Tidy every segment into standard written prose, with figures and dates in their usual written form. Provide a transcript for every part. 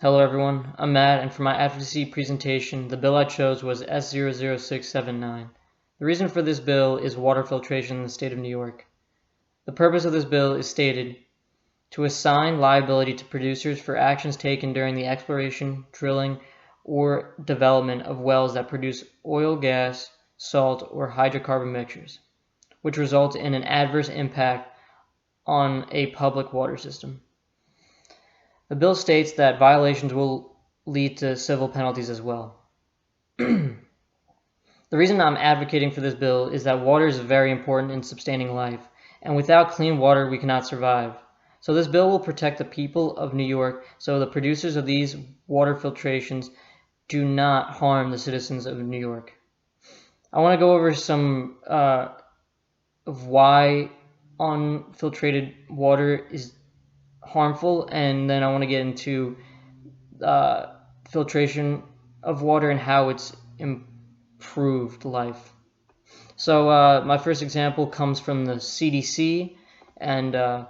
Hello everyone, I'm Matt, and for my advocacy presentation, the bill I chose was S00679. The reason for this bill is water filtration in the state of New York. The purpose of this bill is stated to assign liability to producers for actions taken during the exploration, drilling, or development of wells that produce oil, gas, salt, or hydrocarbon mixtures, which result in an adverse impact on a public water system. The bill states that violations will lead to civil penalties as well. The reason I'm advocating for this bill is that water is very important in sustaining life, and without clean water we cannot survive. So this bill will protect the people of New York so the producers of these water filtrations do not harm the citizens of New York. I want to go over some of why unfiltrated water is harmful, and then I want to get into filtration of water and how it's improved life. So my first example comes from the CDC, and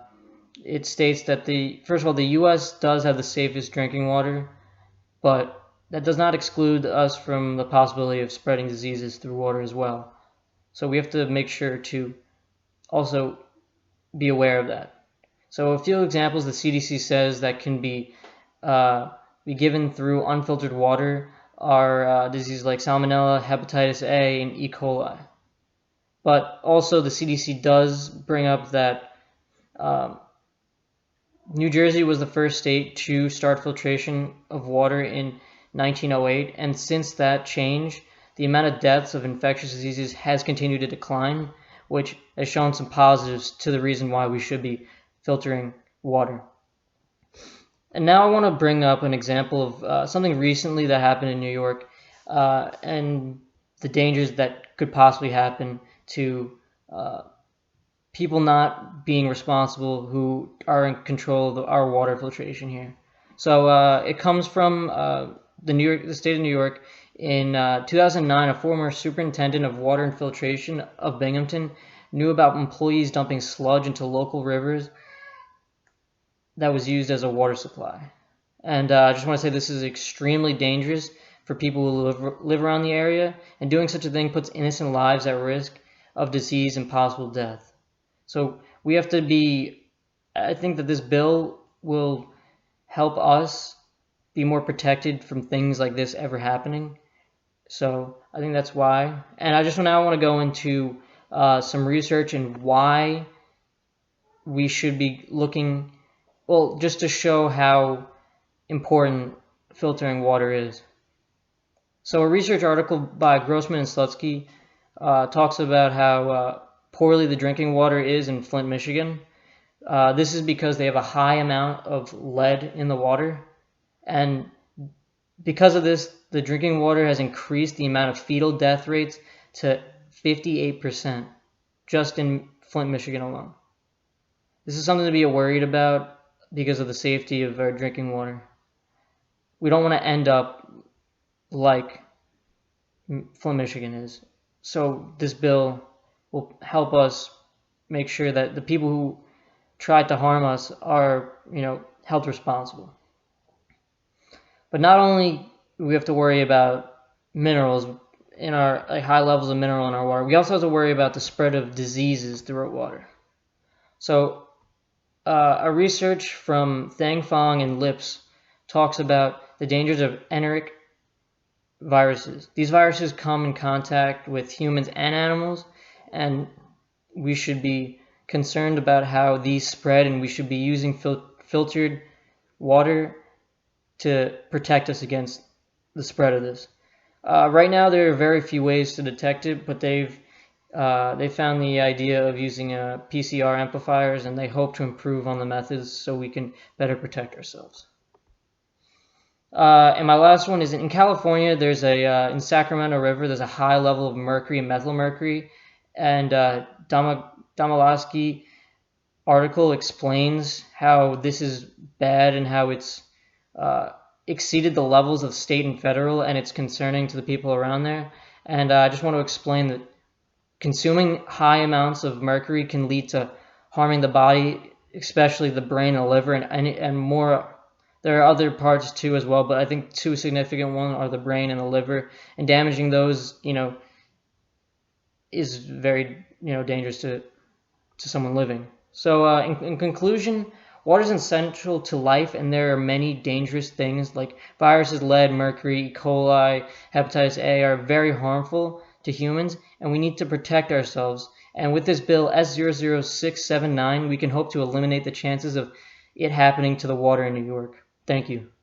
it states that first of all, the U.S. does have the safest drinking water, but that does not exclude us from the possibility of spreading diseases through water as well. So we have to make sure to also be aware of that. So a few examples the CDC says that can be given through unfiltered water are diseases like salmonella, hepatitis A, and E. coli. But also the CDC does bring up that New Jersey was the first state to start filtration of water in 1908, and since that change, the amount of deaths of infectious diseases has continued to decline, which has shown some positives to the reason why we should be filtering water. And now I want to bring up an example of something recently that happened in New York and the dangers that could possibly happen to people not being responsible who are in control of our water filtration here. So it comes from the state of New York. In 2009, a former superintendent of water and filtration of Binghamton knew about employees dumping sludge into local rivers that was used as a water supply. And I just want to say this is extremely dangerous for people who live around the area, and doing such a thing puts innocent lives at risk of disease and possible death. So we have to I think that this bill will help us be more protected from things like this ever happening. So I think that's why. And I just now want to go into some research and why we should be looking, well, just to show how important filtering water is. So a research article by Grossman and Slutsky talks about how poorly the drinking water is in Flint, Michigan. This is because they have a high amount of lead in the water, and because of this, the drinking water has increased the amount of fetal death rates to 58% just in Flint, Michigan alone. This is something to be worried about because of the safety of our drinking water. We don't want to end up like Flint, Michigan is. So this bill will help us make sure that the people who tried to harm us are, held responsible. But not only do we have to worry about minerals in our high levels of mineral in our water, we also have to worry about the spread of diseases through our water. So a research from Thang Fong and Lips talks about the dangers of enteric viruses. These viruses come in contact with humans and animals, and we should be concerned about how these spread, and we should be using filtered water to protect us against the spread of this. Right now, there are very few ways to detect it, but they found the idea of using PCR amplifiers, and they hope to improve on the methods so we can better protect ourselves. And my last one is in California. There's in Sacramento River, there's a high level of mercury and methylmercury, and Damalasky article explains how this is bad and how it's exceeded the levels of state and federal, and it's concerning to the people around there. And I just want to explain that consuming high amounts of mercury can lead to harming the body, especially the brain and the liver, and more There are other parts too as well, but I think two significant ones are the brain and the liver, and damaging those, is very, dangerous to someone living. So in conclusion, water is essential to life, and there are many dangerous things like viruses, lead, mercury, E. coli, hepatitis A are very harmful to humans, and we need to protect ourselves. And with this bill S00679, we can hope to eliminate the chances of it happening to the water in New York. Thank you.